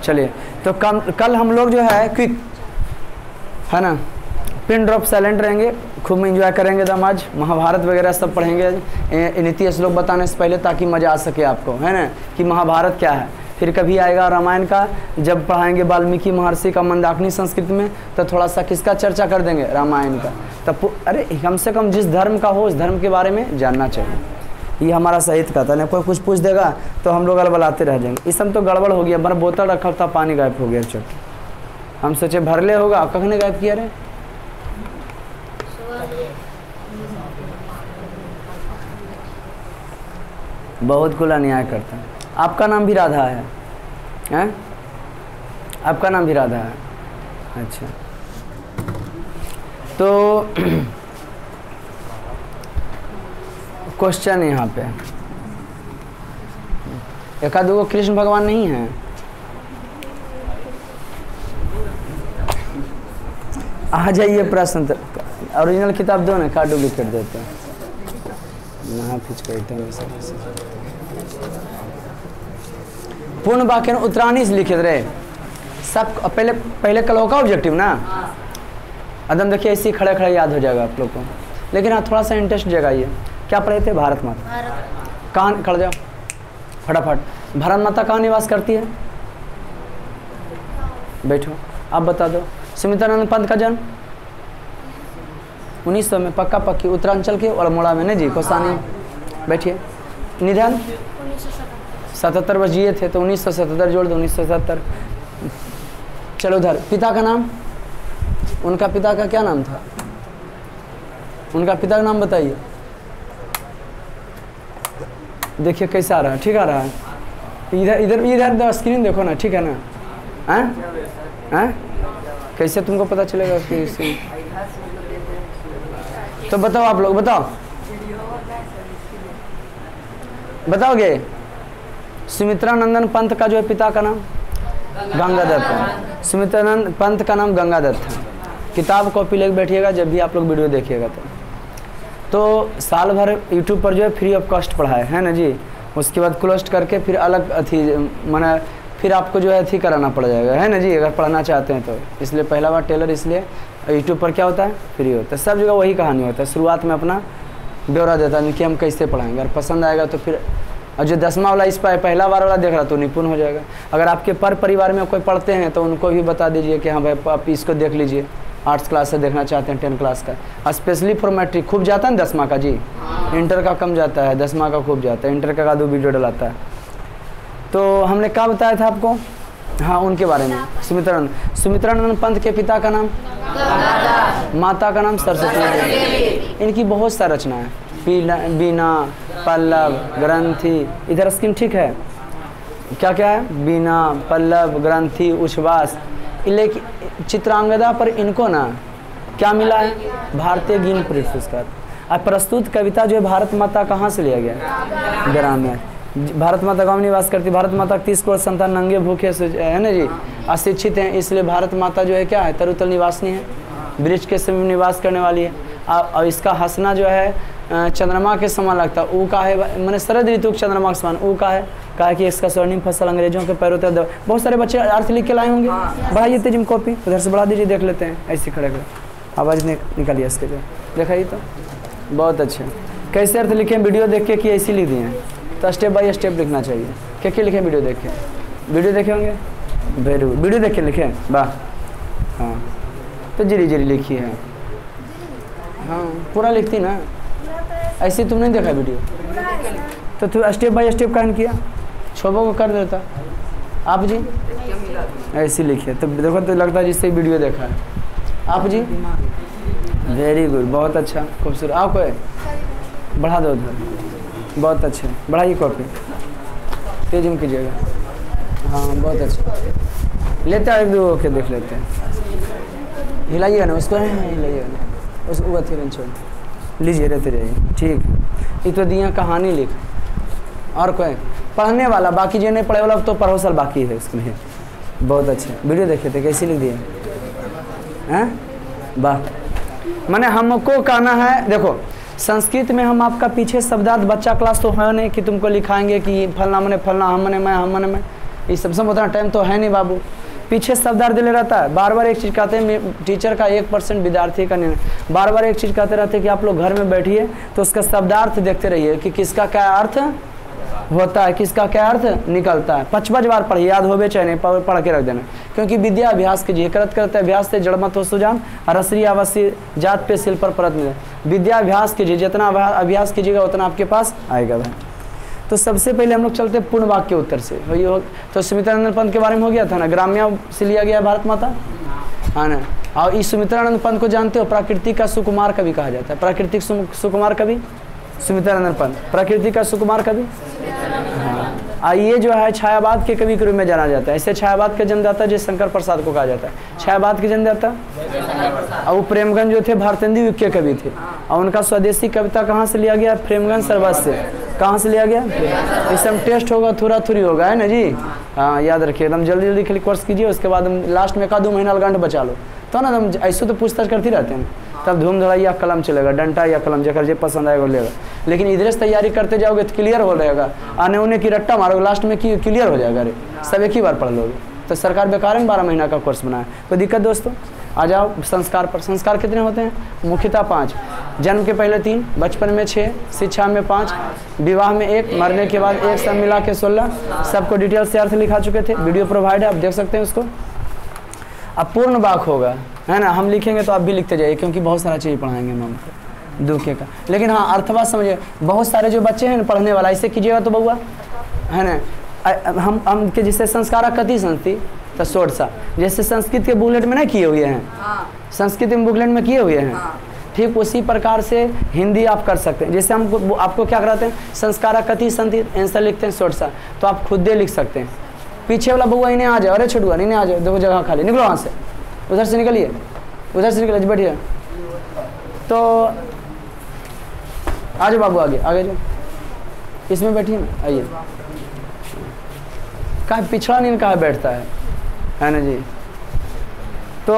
चलिए, तो कल हम लोग जो है क्विक है ना, पिन ड्रॉप साइलेंट रहेंगे, खूब एंजॉय करेंगे एकदम। आज महाभारत वगैरह सब पढ़ेंगे नीति श्लोक बताने से पहले, ताकि मज़ा आ सके आपको, है ना, कि महाभारत क्या है। फिर कभी आएगा रामायण का, जब पढ़ाएंगे वाल्मीकि महर्षि का मंदाकिनी संस्कृत में, तो थोड़ा सा किसका चर्चा कर देंगे, रामायण का। तब अरे कम से कम जिस धर्म का हो उस धर्म के बारे में जानना चाहिए। ये हमारा साहित्य का था ना, कोई कुछ पूछ देगा तो हम लोग अलबलाते रह जाएंगे। इस सब तो गड़बड़ हो गया, हमारा बोतल रखा था, पानी गायब हो गया चौक। हम सोचे भर ले होगा, कखने गायब किया रे। बहुत खुला न्याय करता है। आपका नाम भी राधा है, हैं? आपका नाम भी राधा है, अच्छा। तो क्वेश्चन यहाँ पे, एका दो कृष्ण भगवान नहीं है? आ जाइए प्रश्न। ओरिजिनल किताब दो ना, का डुप्लीकेट देते हैं, यहाँ खींच करते हैं। पूर्ण वाक्य उत्तराणी से लिखे रहे सब। पहले कल का ऑब्जेक्टिव ना, एकदम देखिए ऐसे खड़े खड़े याद हो जाएगा आप लोग को। लेकिन हाँ, थोड़ा सा इंटरेस्ट जगाइए। क्या पढ़े थे? भारत माता। कहाँ खड़ जाओ फटाफट। भारत माता कहाँ निवास करती है? बैठो, आप बता दो। सुमित्रानंद पंत का जन्म 1900 में, पक्का पक्की उत्तरांचल के अल्मोड़ा में, नहीं जी, कोसानी। बैठिए। निधन 77 वर्ष जिए थे, तो 1977 जोड़ दो, 1970। चलो उधर। पिता का नाम, उनका पिता का क्या नाम था? उनका पिता का नाम बताइए। देखिए कैसा आ रहा है, ठीक आ रहा है। इधर इधर इधर स्क्रीन देखो ना, ठीक है ना? हैं? कैसे तुमको पता चलेगा उसकी? तो बताओ, आप लोग बताओ, बताओगे। सुमित्रानंदन पंत का जो है पिता का नाम गंगाधर था। सुमित्रानंद पंत का नाम गंगाधर था। किताब कॉपी लेके बैठिएगा जब भी आप लोग वीडियो देखिएगा तो साल भर यूट्यूब पर जो है फ्री ऑफ कॉस्ट पढ़ाए है ना जी। उसके बाद क्लोज करके फिर अलग अथी माना फिर आपको जो है अथी कराना पड़ जाएगा, है ना जी, अगर पढ़ना चाहते हैं तो। इसलिए पहला बार टेलर, इसलिए यूट्यूब पर क्या होता है, फ्री होता है। सब जगह वही कहानी होता है, शुरुआत में अपना ब्यौरा देता है कि हम कैसे पढ़ाएंगे। अगर पसंद आएगा तो फिर, और जो 10वां वाला इस पर पहला बार वाला देख रहा तो निपुण हो जाएगा। अगर आपके पर परिवार में कोई पढ़ते हैं तो उनको भी बता दीजिए कि हाँ भाई आप इसको देख लीजिए, आर्ट्स क्लास से देखना चाहते हैं 10 क्लास का, स्पेशली फॉर मैट्रिक। खूब जाता है ना 10वां का जी, इंटर का कम जाता है, 10वां का खूब जाता है, इंटर का 2 वीडियो डलाता है। तो हमने क्या बताया था आपको, हाँ उनके बारे में। सुमित्रानंद पंत के पिता का नाम, माता का नाम सरस्वती। इनकी बहुत सारी रचना है, बीना, पल्लव, ग्रंथि। इधर स्क्रीन ठीक है, क्या क्या है, बीना, पल्लव, ग्रंथि, उच्छ्वास। लेकिन चित्रांगदा पर इनको ना क्या मिला है, भारतीय ज्ञान पुरस्कार। अब प्रस्तुत कविता जो है भारत माता कहाँ से लिया गया, ग्राम में। भारत माता गाँव में निवास करती। भारत माता 30 करोड़ संतान नंगे भूखे से, है ना जी, अशिक्षित हैं, इसलिए भारत माता जो है क्या है, तरुतल निवासिनी है, वृक्ष के समीप निवास करने वाली है। और इसका हंसना जो है चंद्रमा के समान लगता है। ऊ का है, मैंने शरद ऋतु चंद्रमा के समान। ऊ का है, कहा कि इसका स्वर्णिम फसल अंग्रेजों के पैरों तक। बहुत सारे बच्चे अर्थ लिख के लाए होंगे, बढ़ाइए तेजिम कॉपी, उधर से बढ़ा दीजिए, देख लेते हैं। ऐसे खड़े खड़े आवाज़ निकालिए इसके, जो दिखाइए तो बहुत अच्छे। कैसे अर्थ लिखे वीडियो देख के कि ऐसी लिख दिए हैं, तो स्टेप बाय स्टेप लिखना चाहिए। क्या लिखे वीडियो देख के, वीडियो देखे होंगे, वेरी गुड, वीडियो देख के लिखे, वाह। हाँ तो जीरी जीरी लिखी है, हाँ पूरा लिखती ना, ऐसे तुम नहीं देखा वीडियो तो तू स्टेप बाय स्टेप कान किया, छोबो को कर देता। आप जी ऐसे लिखिए तो देखो, तो लगता है जिससे वीडियो देखा है। आप जी वेरी गुड, बहुत अच्छा, खूबसूरत। आप कोई बढ़ा दो उधर, बहुत अच्छे, बढ़ाइए कॉपी, तेज में कीजिएगा। हाँ बहुत अच्छा, लेते हैं एक दो के देख लेते हैं। हिलाइएगा ना उसको, हिलाइएगा ना उसको, अथी छोड़ लीजिए, रहते जाइए, ठीक। ये तो दिया कहानी लिख, और कोई पढ़ने वाला, बाकी जो नहीं पढ़े वाला तो पढ़ो साल बाकी है इसमें। बहुत अच्छे, वीडियो देखे थे, कैसी लिख दिए हैं, वाह। माने हमको कहना है, देखो संस्कृत में हम आपका पीछे शब्दार्थ, बच्चा क्लास तो है नहीं कि तुमको लिखाएंगे कि फलना मने फलना, हम मने मैं, हम मने मैं। इस सब उतना टाइम तो है नहीं बाबू। पीछे शब्दार्थ ले रहता है, बार बार एक चीज़ कहते हैं, टीचर का 1% विद्यार्थी का नहीं, बार बार एक चीज़ कहते रहते हैं कि आप लोग घर में बैठिए तो उसका शब्दार्थ देखते रहिए कि किसका क्या अर्थ होता है, किसका क्या अर्थ निकलता है। 5 बार पढ़िए, याद होवे चाहे नहीं, पढ़ के रख देना। क्योंकि विद्या अभ्यास कीजिए, करत करते अभ्यास से जड़मत हो सुजान, रसरी अवश्य जात पे शिल पर परत मिले। विद्या अभ्यास कीजिए, जितना अभ्यास कीजिएगा उतना आपके पास आएगा भाई। तो सबसे पहले हम लोग चलते हैं पूर्ण वाक्य उत्तर से। वही हो तो सुमित्रानंद पंत के बारे में हो गया था ना, ग्राम्य से लिया गया भारत माता, हाँ ना। और इस सुमित्रानंद पंत को जानते हो, प्राकृतिक का सुकुमार कवि कहा जाता है। प्राकृतिक सुकुमार कवि सुमित्रानंद पंत, प्रकृति का सुकुमार कवि। हाँ, ये जो है छायावाद के कवि के रूप में जाना जाता है। ऐसे छायावाद का जन्मदाता जो शंकर प्रसाद को कहा जाता है, छायावाद के जन्मदाता। और वो प्रेमगंज जो थे भारतेंदु युग के कवि थे, और उनका स्वदेशी कविता कहाँ से लिया गया? प्रेमगंज सरबत से। कहाँ से लिया गया? इस समय टेस्ट होगा, थोड़ा थोड़ी होगा, है ना जी। हाँ, याद रखिए, एकदम जल्दी जल्दी खाली कोर्स कीजिए, उसके बाद हम लास्ट में 1-2 महीना लगंड बचा लो तो ना, हम ऐसे तो पूछताछ करते रहते हैं, तब धूम धड़ा या कलम चलेगा, डंटा या कलम, जगह जो पसंद आएगा लेगा। लेकिन इधर से तैयारी करते जाओगे तो क्लियर हो रहेगा, आने उन्हें की रट्टा मारोगे, लास्ट में क्लियर हो जाएगा। अरे सब एक ही बार पढ़ लोगे तो सरकार बेकार है 12 महीना का कोर्स बनाया। कोई दिक्कत दोस्तों? आ जाओ संस्कार पर। संस्कार कितने होते हैं? मुख्यतः 5। जन्म के पहले 3, बचपन में 6, शिक्षा में 5, विवाह में 1, मरने के बाद 1, सब मिला के 16। सबको डिटेल से अर्थ लिखा चुके थे, वीडियो प्रोवाइड है, आप देख सकते हैं उसको। अब पूर्ण वाक होगा, है ना, हम लिखेंगे तो आप भी लिखते जाइए, क्योंकि बहुत सारा चीज़ पढ़ाएंगे हम आपको दुखे का। लेकिन हाँ, अर्थवाद समझिए। बहुत सारे जो बच्चे हैं पढ़ने वाला, ऐसे कीजिएगा तो बउआ, है ना। हम के जैसे संस्कार कति संस्ति तो शोर्ट सा, जैसे संस्कृत के बुकलेट में ना किए हुए हैं, संस्कृत में बुकलेट में किए हुए हैं, ठीक उसी प्रकार से हिंदी आप कर सकते हैं। जैसे हमको आपको क्या कराते हैं, संस्कार कति संति, आंसर लिखते हैं शोर्ट सा, तो आप खुद दे लिख सकते हैं। पीछे वाला बउआ इन्हें आ जाओ, अरे छोटुआ इन्हें आ जाओ, देखो जगह खाली, निकलो वहाँ से, उधर से निकलिए, उधर से निकलिए, बैठिए। तो आ जाओ बाबू, आगे आगे जाओ, इसमें बैठिए ना, आइए। कहाँ पिछड़ा नहीं कहाँ बैठता है ना जी। तो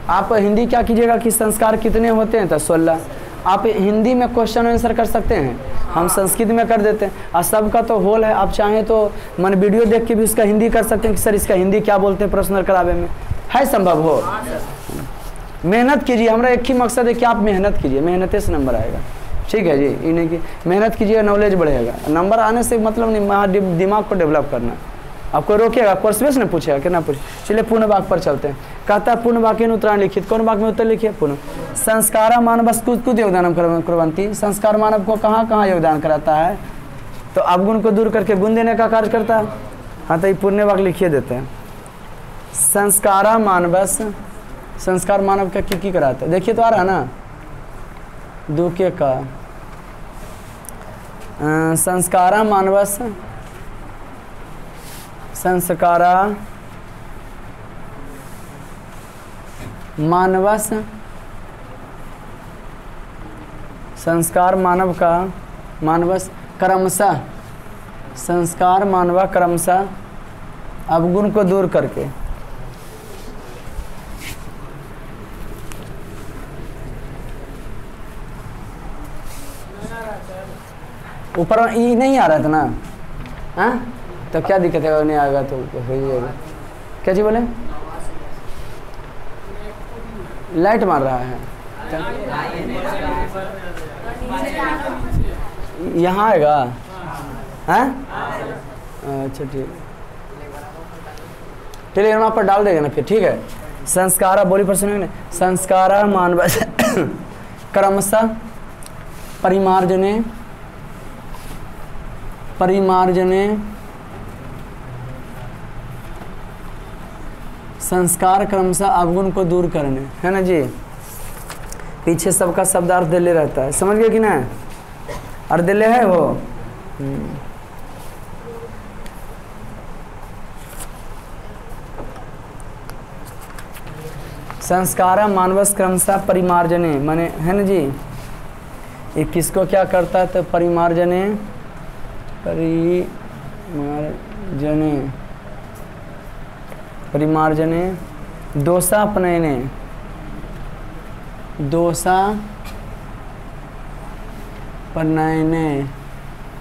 आप हिंदी क्या कीजिएगा कि संस्कार कितने होते हैं? तो 16। आप हिंदी में क्वेश्चन आंसर कर सकते हैं, हम संस्कृत में कर देते हैं, और सबका तो होल है। आप चाहें तो मन वीडियो देख के भी उसका हिंदी कर सकते हैं कि सर इसका हिंदी क्या बोलते हैं, प्रश्न करावे में है संभव हो। मेहनत कीजिए, हमारा एक ही मकसद है कि आप मेहनत कीजिए, मेहनत से नंबर आएगा, ठीक है जी। इन्हें की मेहनत कीजिए, नॉलेज बढ़ेगा। नंबर आने से मतलब नहीं, दिमाग को डेवलप करना। आपको रोकेगा, कोर्स बेस ने पूछेगा कि ना पूछे। चलिए पूर्ण वाक्य पर चलते हैं। कहता है पूर्ण वाक्य उत्तरायण लिखित, कौन वाक्य में उत्तर लिखिए? पूर्ण। संस्कार मानव कुछ योगदान कुर्वन्ति, संस्कार मानव को कहाँ कहाँ योगदान कराता है? तो अवगुण को दूर करके गुण देने का कार्य करता है। हाँ, तो ये पूर्ण वाक्य लिखिए देते हैं। संस्कारा मानवस, संस्कार मानव का की कराता है? देखिए तो आ रहा ना, दुखे का संस्कारा मानवस, संस्कारा मानवस, संस्कार मानव का मानवस क्रमशः, संस्कार मानव क्रमशः अवगुण को दूर करके ऊपर ई नहीं आ रहा था ना, हाँ तो क्या दिक्कत है? नहीं आएगा तो हो जाएगा। क्या जी बोले? लाइट मार रहा है, यहाँ आएगा, हैं? अच्छा ठीक, चलिए वहाँ पर डाल देगा ना फिर, ठीक है। संस्कारा बोली पर सुनेंगे, संस्कारा मानव क्रमशः परिमार्जने, परिमार्जने संस्कार क्रमशः अवगुण को दूर करने, है ना जी। पीछे सबका शब्दार्थ दिल्ली रहता है, समझ गए कि ना? और दिल्ली है वो संस्कारा मानवस क्रमशः परिमार्जने, माने है ना जी। ये किसको क्या करता है? तो परिमार्जने, परिमार्जने, परिमार्जने दोषा अपनयने, दोषा अपनयने,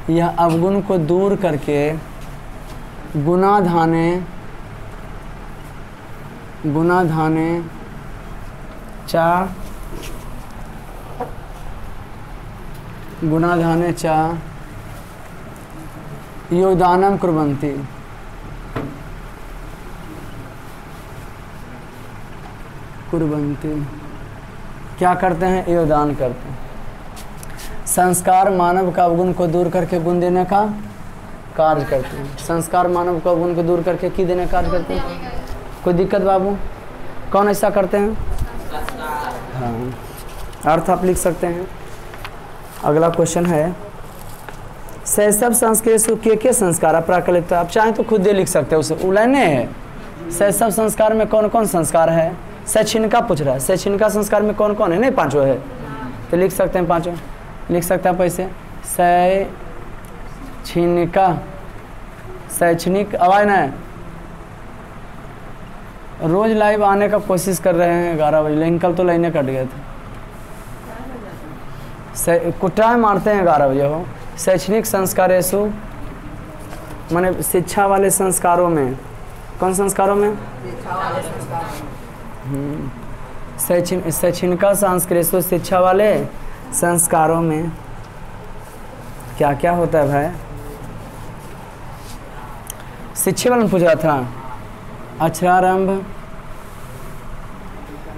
यह अवगुण को दूर करके गुणाधाने च योगदानं कुर्वन्ति। क्या करते हैं? योगदान करते हैं। संस्कार मानव का अवगुण को दूर करके गुण देने का कार्य करते हैं। संस्कार मानव का अवगुण को दूर करके की देने का कार्य करते हैं। कोई दिक्कत बाबू? कौन ऐसा करते हैं? हाँ, अर्थ आप लिख सकते हैं। अगला क्वेश्चन है, शैशव संस्कार के संस्कार प्राकलित। आप चाहें तो खुद ही लिख सकते हो, उसे उलाने है। शैशव संस्कार में कौन कौन संस्कार है? शैक्षणिका पूछ रहा है, शैक्षणिका संस्कार में कौन कौन है? नहीं, पांचों है तो लिख सकते हैं, पांचों लिख सकते हैं आप ऐसे। शैक्षणिक आवाज ना है। रोज लाइव आने का कोशिश कर रहे हैं 11 बजे, लेकिन कल तो लाइनें कट गए थे। कुटाए मारते हैं 11 बजे हो। शैक्षणिक संस्कारेषु माने शिक्षा वाले संस्कारों में। कौन संस्कारों में? शैक्षणिका संस्कारेषु शिक्षा वाले संस्कारों में क्या क्या होता है भाई? शिक्षा वाला पूछ रहा था।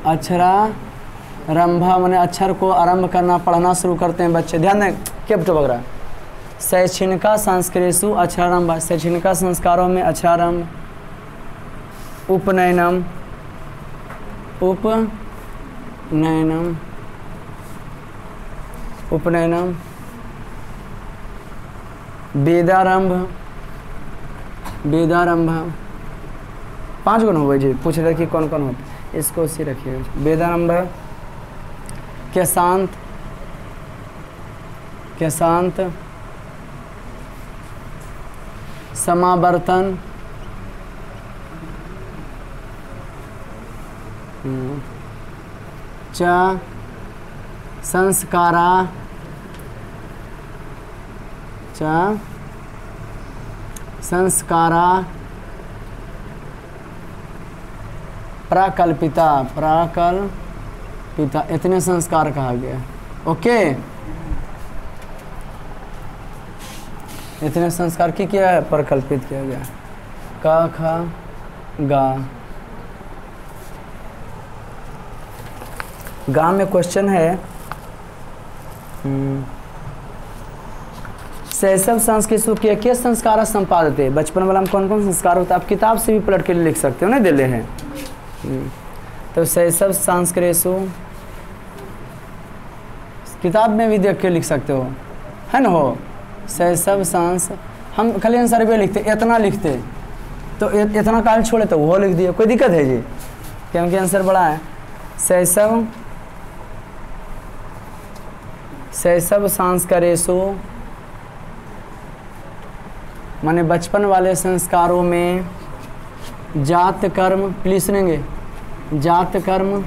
अक्षरारंभा माने अक्षर को आरंभ करना, पढ़ना शुरू करते हैं बच्चे। ध्यान दें, क्या टपक रहा है? शैक्षणिका संस्कारेषु अक्षरारंभ, शैक्षणिका संस्कारों में अक्षरारंभ। उपनयनम वेदारंभ 5 गुण हुए जी। पूछ रहे कि कौन कौन होते, इसको उसी रखिए। वेदारंभ, केशांत, समावर्तन, च संस्कारा, प्राकल्पिता, इतने संस्कार कहा गया। ओके, इतने संस्कार की किया है, प्रकल्पित किया गया। क ख गा में क्वेश्चन है, शैशव संस्कृति के संस्कार संपादते। बचपन वाला में कौन कौन संस्कार होता है? आप किताब से भी पलट के लिख सकते हो ना, दिले हैं। तो शैशव संस्कृति किताब में भी देख के लिख सकते हो, है ना। हो शैशव सांस, हम खाली आंसर भी लिखते, इतना लिखते तो इतना काल छोड़े तो वो लिख दिया। कोई दिक्कत है जी? क्योंकि आंसर बड़ा है। शैशव संस्कारेषु माने बचपन वाले संस्कारों में जात कर्म, प्लीज सुनेंगे, जात कर्म,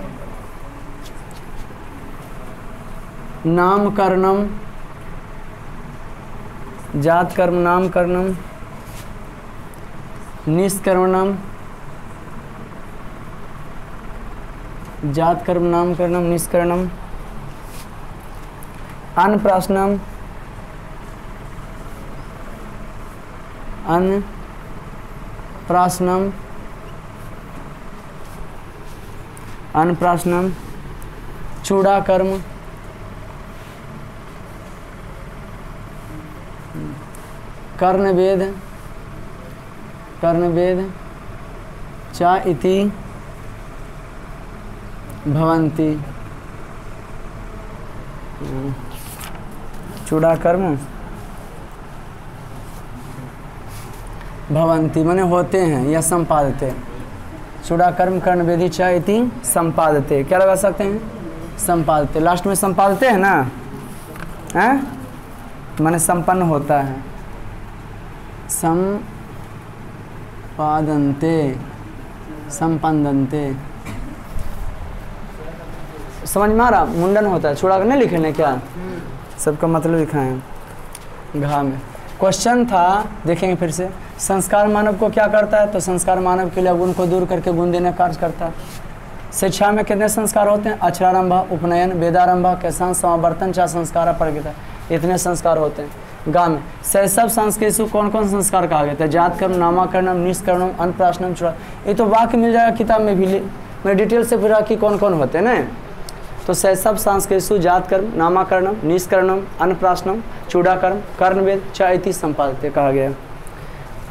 नामकरणम, जात कर्म नामकरणम, निष्कर्मणम, जात कर्म नामकरणम निष्कर्मणम, अन्नप्राशनम, अन्नप्राशनम, चूड़ा कर्म, कर्णवेद, चा इति भवन्ति। चूड़ा कर्म भवन्ति माने होते हैं या संपादते। चूड़ा कर्म कर्णवेदी चा इति संपादते। क्या लगा सकते हैं? संपादते। लास्ट में संपादते है ना, हैं? माने संपन्न होता है। संपन्नते समझ में आ रहा? मुंडन होता है। चूड़ा नहीं लिखे ना क्या? सबका मतलब लिखा है घा में। क्वेश्चन था, देखेंगे फिर से। संस्कार मानव को क्या करता है? तो संस्कार मानव के लिए गुण को दूर करके गुण देने का कार्य करता है। शिक्षा में कितने संस्कार होते हैं? अक्षरारंभ, उपनयन, वेदारंभ, कैसान, समावर्तन, चा संस्कार, परिगीता, इतने संस्कार होते हैं। गाँव में शैशव संस्कृति कौन कौन संस्कार कहा गया था? जात कर्म, नामाकरणम, निष्कर्णम, अन्नप्राशनम, चूड़ा। ये तो वाक्य मिल जाएगा किताब में भी, मैं डिटेल से पूरा कि कौन कौन होते हैं ना। तो शैशव संस्कृति जात कर्म, नामाकरणम, निष्कर्णम, अन्नप्राशनम, चूड़ाकर्म, कर्णवेद, च इति संपादित कहा गया।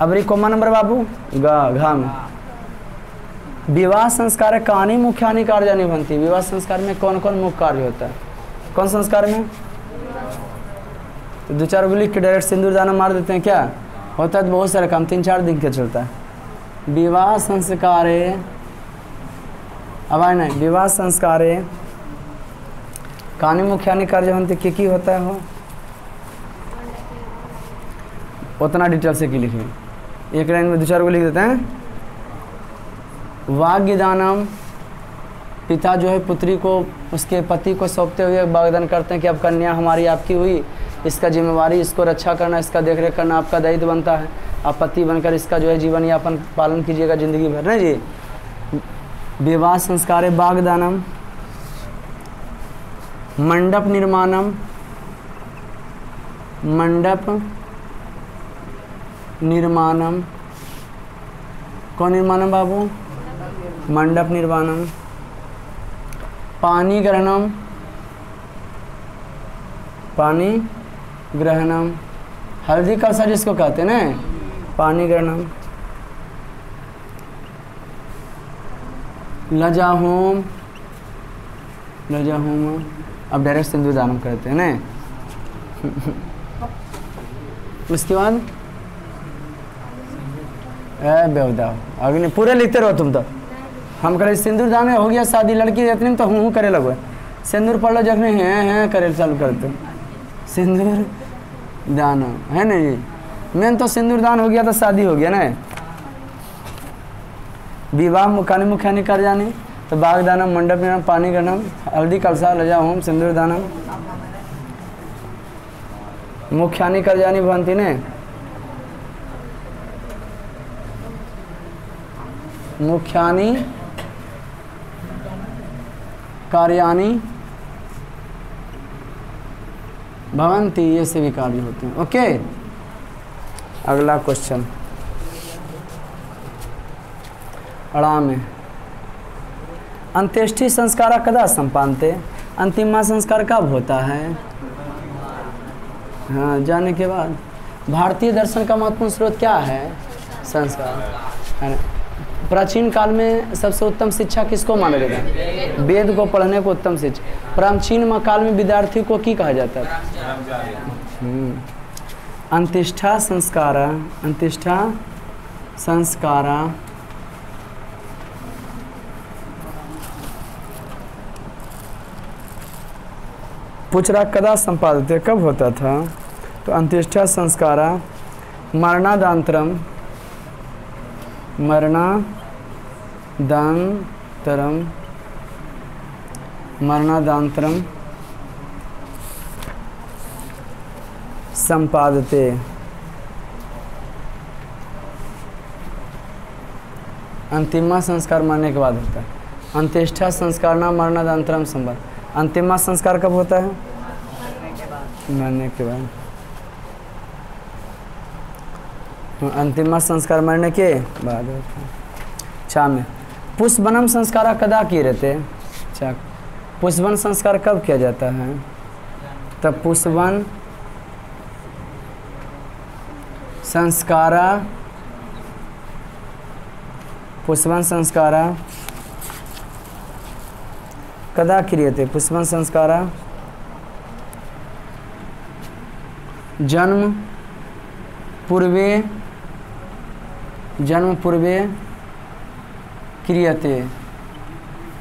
अब कौन नंबर बाबू? घा में विवाह संस्कार कहानी मुख्यानि कार्यानि बनती। विवाह संस्कार में कौन कौन मुख्य कार्य होता है? कौन संस्कार में? तो 2-4 गो लिख के डायरेक्ट सिंदूर दाना मार देते हैं क्या? होता है तो बहुत सारा काम 3-4 दिन के चलता है। विवाह संस्कारे, अब आए नहीं, विवाह संस्कारे कहानी मुख्यानि कार्य बनती की होता है हो, उतना डिटेल से की लिखें। एक लाइन में 2-4 गो लिख देते हैं। वाग्दानम, पिता जो है पुत्री को, उसके पति को सौंपते हुए वाग्दान करते हैं कि अब कन्या हमारी आपकी हुई, इसका जिम्मेवारी, इसको रक्षा करना, इसका देखरेख करना आपका दायित्व बनता है। आप पति बनकर इसका जो है जीवन यापन पालन कीजिएगा जिंदगी भर ना जी। विवाह संस्कार वाग्दानम, मंडप निर्माणम, मंडप निर्माणम, कौन निर्माणम बाबू? मंडप निर्माणम, पानी ग्रहणम, पानी ग्रहणम, हल्दी कलसा जिसको कहते हैं ना, पानी ग्रहणम, लजा होम, लजा होम, अब डायरेक्ट सिंदूर दानम करते हैं ना। उसके बाद बेवदा अग्नि, पूरे लिखते रहो तुम तो। हम करे सिंदूर दान हो गया शादी, लड़की इतने में तो हूँ करे लगो, सिंदूर पढ़ लो जखने हैं करे चालू करते। सिंदूर दान है ना जी, मेन तो सिंदूर दान हो गया तो शादी हो गया ना। विवाह मुखानी मुख्यानि कार्यानि, तो वाग्दानम, मंडप निर्माण, पानी ग्रहणम, हल्दी कलसा, लजा होम, सिंदूर दानम, मुख्यानि कार्यानि भवन्ति ने। मुख्यानि कार्यानि भवन्ति, ये से भी कार्य होते हैं। ओके, अगला क्वेश्चन आराम है। अंत्येष्टि संस्कार कदा संपादते? अंतिम संस्कार कब होता है? हाँ, जाने के बाद। भारतीय दर्शन का महत्वपूर्ण स्रोत क्या है? संस्कार। प्राचीन काल में सबसे उत्तम शिक्षा किसको माना जाता है? वेद को पढ़ने को उत्तम शिक्षा। प्राचीन काल में विद्यार्थी को की कहा जाता है? अंतिष्ठा संस्कारा, अंतिष्ठा संस्कारा पूछ रहा कदा संपादित, कब होता था? तो अंत्येष्टा संस्कारा मरणादांतरम, मरणादांतरम, मरणादांतरम संपादते। अंतिमा संस्कार मरने के बाद होता है। अंत्येष्टा संस्कार ना मरणादांतरम संपाद। अंतिमा संस्कार कब होता है? मरने के बाद। अंतिमा संस्कार मरने के बाद होता है। चा में पुष्पवनम संस्कार कदा किए रहते? चा, पुष्पवन संस्कार कब किया जाता है? तब पुष्पवन संस्कारा, पुष्पवन संस्कारा कदा क्रियते? पुष्पवन संस्कारा जन्म पूर्वे, जन्म पूर्वे क्रियते।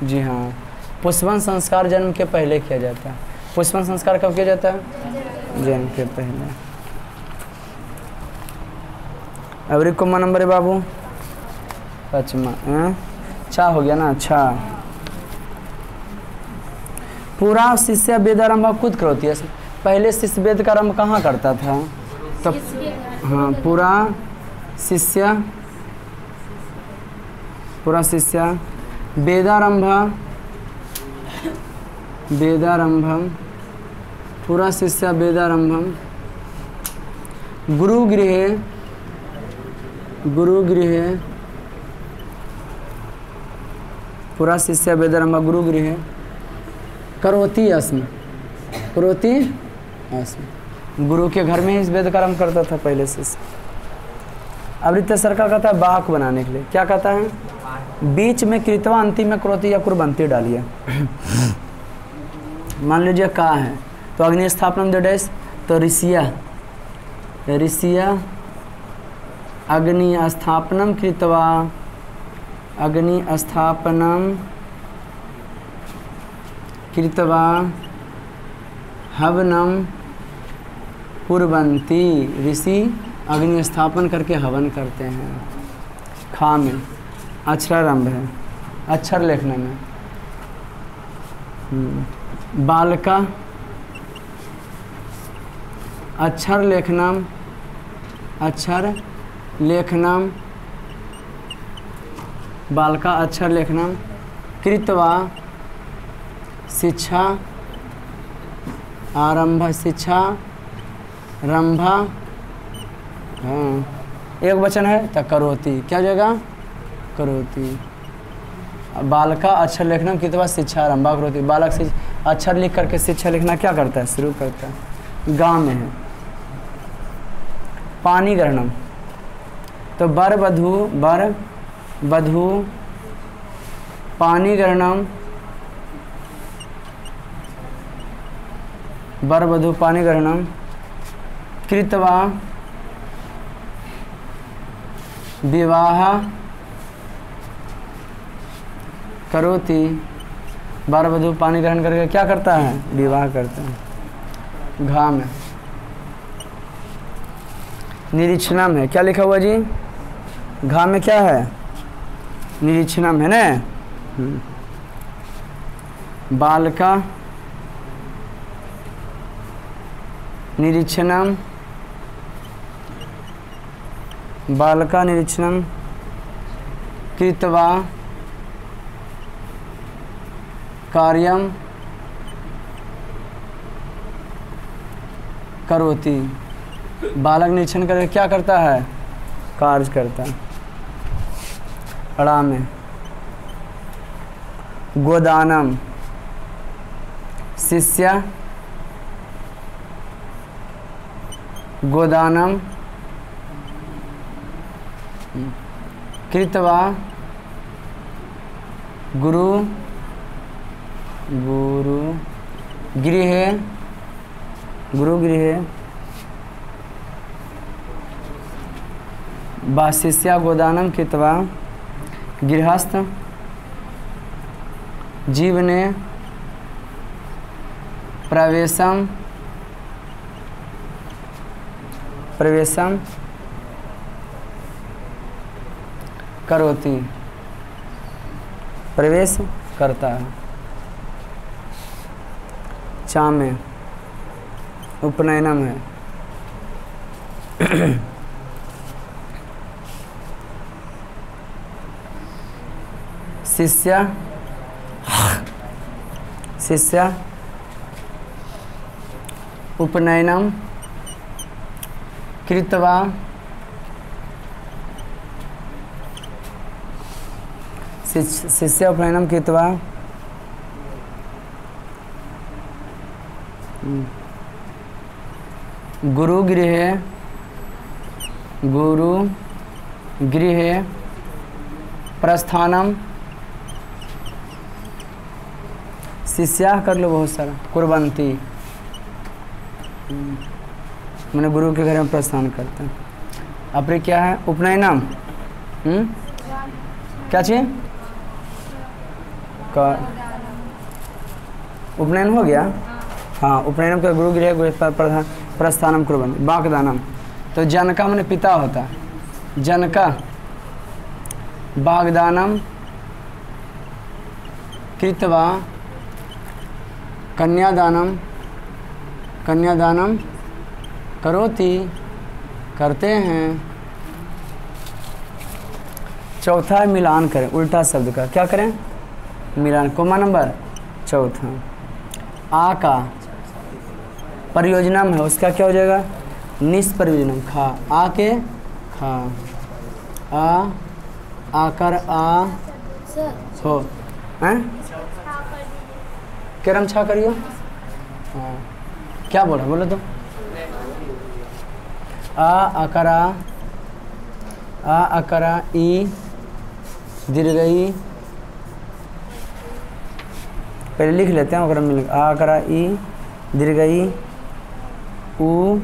जी हाँ, पुष्पवन संस्कार जन्म के पहले किया जाता है। पुष्पवन संस्कार कब किया जाता है? जन्म के पहले। अब कौन नंबर है बाबू? पचमा। अच्छा हो गया ना? अच्छा, पूरा शिष्य वेदारंभ खुद करती है। पहले शिष्य वेद का आरंभ कहाँ करता था? तो हाँ पूरा शिष्य वेदारंभम पूरा शिष्य वेदारंभम गुरुगृहे पूरा शिष्य वेदारंभ गुरुगृहे करोति अस्मि गुरु के घर में ही वेद कर्म करता था पहले शिष्य। अब रिक्तेश्वर का कहता है वाक बनाने के लिए, क्या कहता है, बीच में कृतवा अंतिम में करोति या कुर्बंती डालिए। मान लीजिए का है तो अग्नि स्थापनम डेस तो ऋषिया अग्नि स्थापनम कृतवा हवनम कुर्वन्ति ऋषि अग्नि स्थापन करके हवन करते हैं। खा में अक्षरारंभ है, अक्षर लिखने में बालका अक्षर लेखनम बालका अक्षर लेखनम कृत्वा शिक्षा आरंभ रंभा हाँ एक वचन है तो करोति, क्या जगह करोति। बालका अक्षर लिखना कृत्वा शिक्षा आरंभा करोति, बालक से अक्षर लिख करके शिक्षा लिखना क्या करता है, शुरू करता है। गाँव में है पानी ग्रहणम तो वर वधू पानी ग्रहणम वर वधू पानी ग्रहणम कृत्वा विवाह करोति, वर वधू पानी ग्रहण करके क्या करता है, विवाह करता है। घा में निरीक्षणम है, क्या लिखा हुआ जी, घा में क्या है, निरीक्षणम है ना। बालका निरीक्षणम कृत्वा कार्यम करोति, बालक निरीक्षण करके क्या करता है, कार्य करता है। अड़ा में गोदानम शिष्य गोदानम कृत्वा गुरुगृहे शिष्या गोदानम कृत्वा गृहस्थ जीवने प्रवेशम करोति, प्रवेश करता है। चा में उपनयनम है शिष्य उपनयनम कृत्वा शिष्य उपनयनम कृत्वा गुरुगृहे प्रस्थानम शिष्या कर लो बहुत सारा कुर्बंती मैंने गुरु के घर में प्रस्थान करते हैं। अपने क्या है उपनयनम क्या चाहिए का उपनयन हो गया, हाँ उपनयनम का गुरुगृह प्रस्थानम कुर्बंती। बागदानम तो जनका मैंने पिता होता है, जनका बागदानम कृत्वा कन्यादानम करोति करते हैं। चौथा है मिलान करें, उल्टा शब्द का क्या करें, मिलान। कोमा नंबर चौथा। आ का परियोजना में है, उसका क्या हो जाएगा, निष्प्रयोजनम। खा, आ के खा, आकर आ हो हैं, करम छा करियो। हाँ क्या बोला, बोलो तो। अकरा, अकरा ई दीर्घई, पहले लिख लेते हैं, अकरा मिल, अकरा ई दीर्घई उ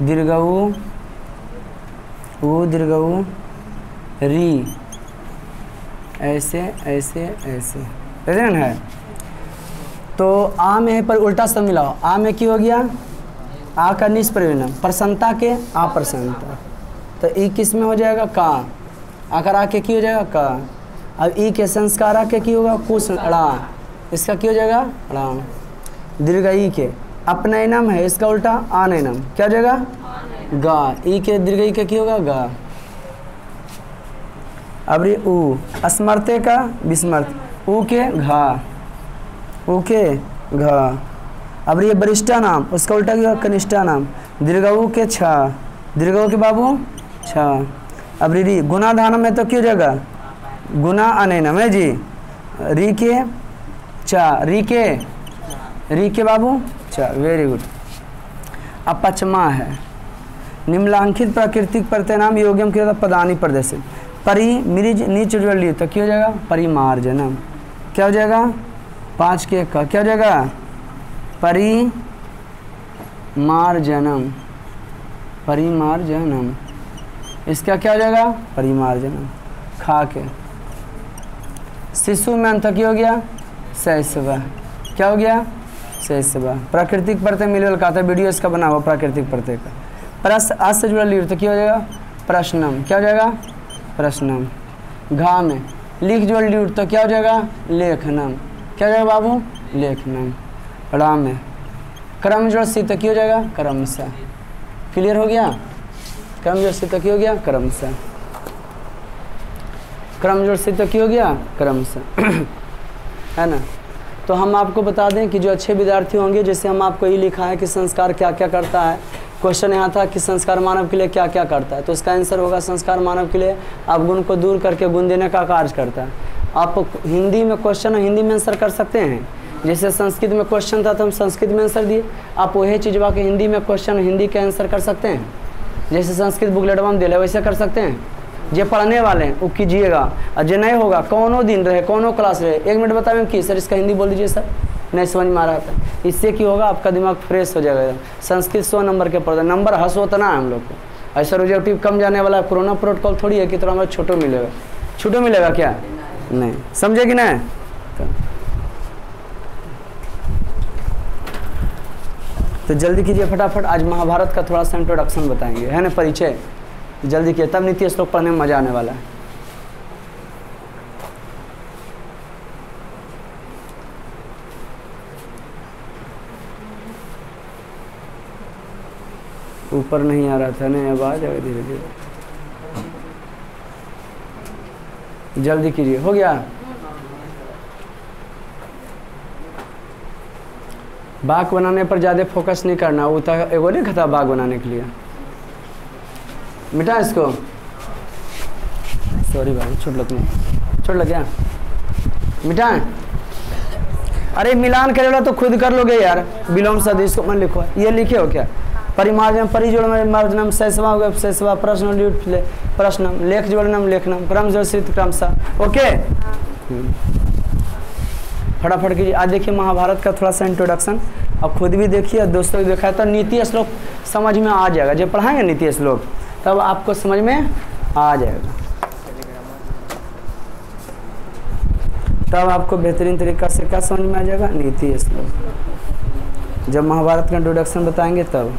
दीर्घऊ, उ दीर्घऊ री, ऐसे ऐसे ऐसे ऐसे है। तो आ में पर उल्टा सब मिलाओ। आ में क्या हो गया, आ का निष्प्रयोजन, प्रसन्नता के अप्रसन्नता, तो ई किस में हो जाएगा, का। आकर आ के की हो जाएगा, का। अब ई के संस्कार आ के की होगा, कुछ अड़ा, इसका क्या हो जाएगा, अड़ा। दीर्घ ई के अपनयनम है, इसका उल्टा आनयनम, क्या हो जाएगा, गा। ई के दीर्घ ई के की होगा, गा। अब ये ऊ, अस्मर्ते का विस्मर्त, ऊ के घा, ऊ के घा। अब ये वरिष्ठा नाम, उसका उल्टा क्या होगा, कनिष्ठा नाम, दीर्घऊ के छा, दीर्घऊ के बाबू छा। अब री गुणाधानम है तो क्यों जगह, गुना अनैनम है जी, री के चा, री के बाबू चा, वेरी गुड। अब पचमा है, निम्नलिखित प्राकृतिक प्रत्यय नाम योग्यम के पदानी प्रदर्शित, परि मिरिज नीच जोड़ तो क्या हो जाएगा, परिमार्जनम, क्या हो जाएगा, 5 के का क्या हो जाएगा, परिमार्जनम, परिमार्जनम, इसका क्या हो जाएगा, परिमार्जनम। खा के शिशु में अंत क्या हो गया, शैशव, क्या हो गया, शैशव। प्राकृतिक प्रत्यय मिलल का था, वीडियो इसका बना हुआ प्राकृतिक प्रत्यय का। प्रश्न अस से जुड़ा लिख तो क्या हो जाएगा, प्रश्नम, क्या हो जाएगा, प्रश्नम। घा में लिख जोड़ लिख तो क्या हो जाएगा, लेखनम, क्या हो जाएगा बाबू, लेखनम। राम में क्रम जोड़ सी तो क्या हो जाएगा, क्रमशः। क्लियर हो गया, क्रम जोड़ सी तो क्या हो गया, क्रमशः। क्रम जोड़ सी तो क्या हो गया, क्रमशः, है ना। तो हम आपको बता दें कि जो अच्छे विद्यार्थी होंगे, जैसे हम आपको ये लिखा है कि संस्कार क्या क्या करता है। क्वेश्चन यहाँ था कि संस्कार मानव के लिए क्या क्या करता है, तो इसका आंसर होगा संस्कार मानव के लिए अवगुण को दूर करके गुण देने का कार्य करता है। आप हिंदी में क्वेश्चन हिंदी में आंसर कर सकते हैं, जैसे संस्कृत में क्वेश्चन था तो हम संस्कृत में आंसर दिए। आप वही चीज़ वाकई हिंदी में क्वेश्चन हिंदी के आंसर कर सकते हैं, जैसे संस्कृत बुकलेट में दिले वैसे कर सकते हैं। जो पढ़ने वाले हैं वो कीजिएगा, और जो नहीं होगा कौनों दिन रहे कौनों क्लास रहे 1 मिनट बताएं कि सर इसका हिंदी बोल दीजिए, सर नहीं समझ में आ रहा था। इससे क्या होगा, आपका दिमाग फ्रेश हो जाएगा। संस्कृत 100 नंबर के पढ़ता, नंबर हंस होता ना हम लोग को, ऐसा ऑब्जेक्टिव कम जाने वाला कोरोना प्रोटोकॉल थोड़ी है कि तो हमें छोटो मिलेगा, छूटो मिलेगा क्या, नहीं, समझे कि नहीं। तो जल्दी कीजिए फटाफट, आज महाभारत का थोड़ा सा इंट्रोडक्शन बताएंगे, है ना, परिचय जल्दी किया, तब नीति श्लोक पढ़ने में मजा आने वाला है। ऊपर नहीं आ रहा था ना, अब आ जाएगा धीरे धीरे, जल्दी कीजिए, हो गया। बाग बनाने पर ज़्यादा फोकस नहीं करना, वो तो एगो नहीं खाता बाग बनाने के लिए, मिटा इसको, सॉरी भाई छोट लग गया, मिटा। अरे मिलान करेगा तो खुद कर लोगे यार, विलोम सदिश को मन लिखो, ये लिखे हो क्या, परिमार्जन परिजोड़ में मार्जनम, सैसवा हो गया सैसवा, प्रश्न प्रश्नम, लेख जोड़नम लेखनम, क्रम जोड़ित क्रमशः, ओके। फटाफट कीजिए। आज देखिए महाभारत का थोड़ा सा इंट्रोडक्शन, अब खुद भी देखिए दोस्तों भी देखा है, तो नीति श्लोक समझ में आ जाएगा, जब पढ़ाएंगे नीति श्लोक तब आपको समझ में आ जाएगा, तब आपको बेहतरीन तरीका से क्या समझ में आ जाएगा, नीति श्लोक। जब महाभारत का इंट्रोडक्शन बताएंगे तब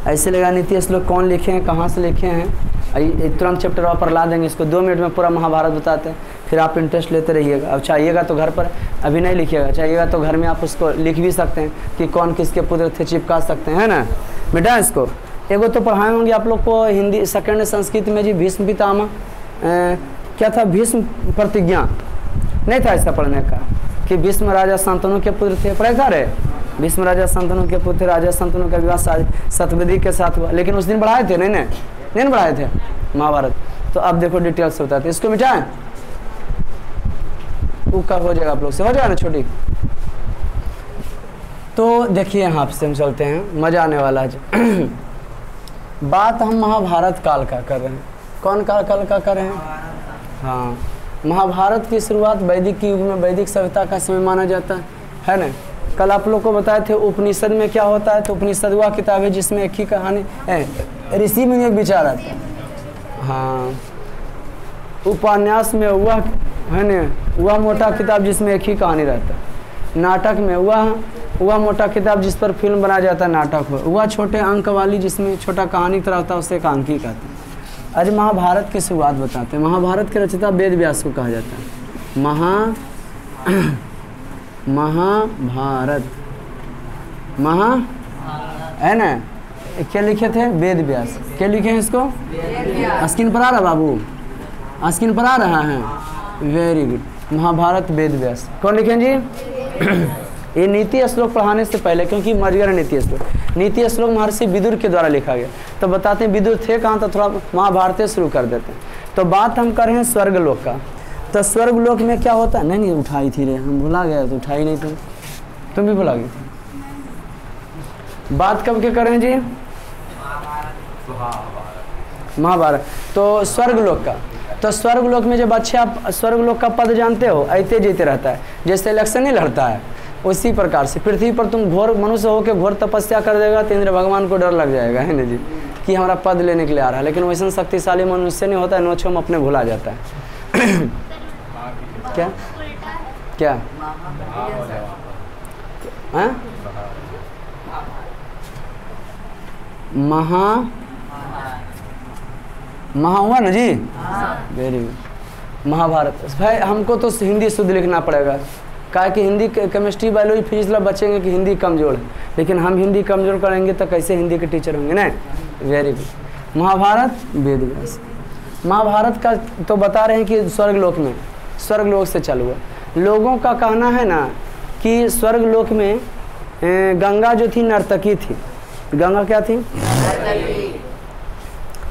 ऐसे लगा नीति श्लोक कौन लिखे हैं, कहाँ से लिखे हैं, तुरंत चैप्टर पर ला देंगे इसको, 2 मिनट में पूरा महाभारत बताते हैं। फिर आप इंटरेस्ट लेते रहिएगा। अब चाहिएगा तो घर पर अभी नहीं लिखिएगा, चाहिएगा तो घर में आप उसको लिख भी सकते हैं कि कौन किसके पुत्र थे, चिपका सकते हैं, है ना। बेटा इसको एगो तो पढ़ाए होंगे आप लोग को हिंदी सेकंड संस्कृत में जी, भीष्म पितामह क्या था, भीष्म प्रतिज्ञा नहीं था ऐसा पढ़ने का कि भीष्म राजा शांतनु के पुत्र थे, पढ़े था रे, भीष्म राजा शांतनु के पुत्र, राजा शांतनु का विवाह सत्यवती के साथ हुआ, लेकिन उस दिन पढ़ाए थे नहीं पढ़ाए थे महाभारत। तो अब देखो डिटेल्स होता है, इसको मिटाएं वो कब हो जाएगा, आप लोग से हो जाएगा ना छोटी। तो देखिए यहाँ से हम चलते हैं, मजा आने वाला है। बात हम महाभारत काल का कर रहे हैं। कौन काल का कर रहे हैं? हाँ, महाभारत की शुरुआत वैदिक युग में, वैदिक सभ्यता का समय माना जाता है ना। कल आप लोग को बताए थे उपनिषद में क्या होता है, तो उपनिषद वह किताब है जिसमें एक ही कहानी है, ऋषि में एक विचार आता है। हाँ, उपन्यास में वह है ना, वह मोटा किताब जिसमें एक ही कहानी रहता है। नाटक में वह मोटा किताब जिस पर फिल्म बनाया जाता है नाटक हो। वह छोटे अंक वाली जिसमें छोटा कहानी तरह होता है उसे एकांकी कहते हैं। आज महाभारत की शुरुआत बताते हैं। महाभारत के रचयिता वेद व्यास को कहा जाता है। महाभारत है ना, क्या लिखे थे? वेद व्यास। क्या लिखे हैं इसको? स्क्रीन पर आ रहा बाबू, स्क्रीन पर आ रहा है, वेरी गुड। महाभारत वेद व्यास कौन लिखे जी? ये नीति श्लोक पढ़ाने से पहले, क्योंकि मर्यादा नीति श्लोक महर्षि विदुर के द्वारा लिखा गया, तो बताते हैं विदुर थे कहाँ, तो थोड़ा महाभारत शुरू कर देते हैं। तो बात हम कर रहे हैं स्वर्गलोक का। तो स्वर्गलोक में क्या होता है? नहीं उठाई थी रे, हम भुला गए, तो उठाई नहीं, तुम भी भुला गई। बात कब के कर रहे हैं जी? महाभारत। तो स्वर्गलोक का, तो स्वर्गलोक में जब अच्छे आप स्वर्गलोक का पद जानते हो, आते जीते रहता है, जैसे इलेक्शन नहीं लड़ता है, उसी प्रकार से पृथ्वी पर तुम घोर मनुष्य होकर घोर तपस्या कर देगा तो इंद्र भगवान को डर लग जाएगा, है ना जी, कि हमारा पद लेने के लिए आ रहा है। लेकिन वैसा शक्तिशाली मनुष्य नहीं होता है, नोचो में अपने भुला जाता है। क्या क्या है? महा हुआ ना जी, वेरी गुड। महाभारत भाई हमको तो हिंदी शुद्ध लिखना पड़ेगा, काहे कि हिंदी केमिस्ट्री बायोलॉजी फिजिक्स ला बचेंगे कि हिंदी कमज़ोर है, लेकिन हम हिंदी कमज़ोर करेंगे तो कैसे हिंदी के टीचर होंगे ना। Very good. महाभारत वेद व्यास। महाभारत का तो बता रहे हैं कि स्वर्गलोक से चालू है। लोगों का कहना है ना कि स्वर्गलोक में गंगा जो थी नर्तकी थी। गंगा क्या थी?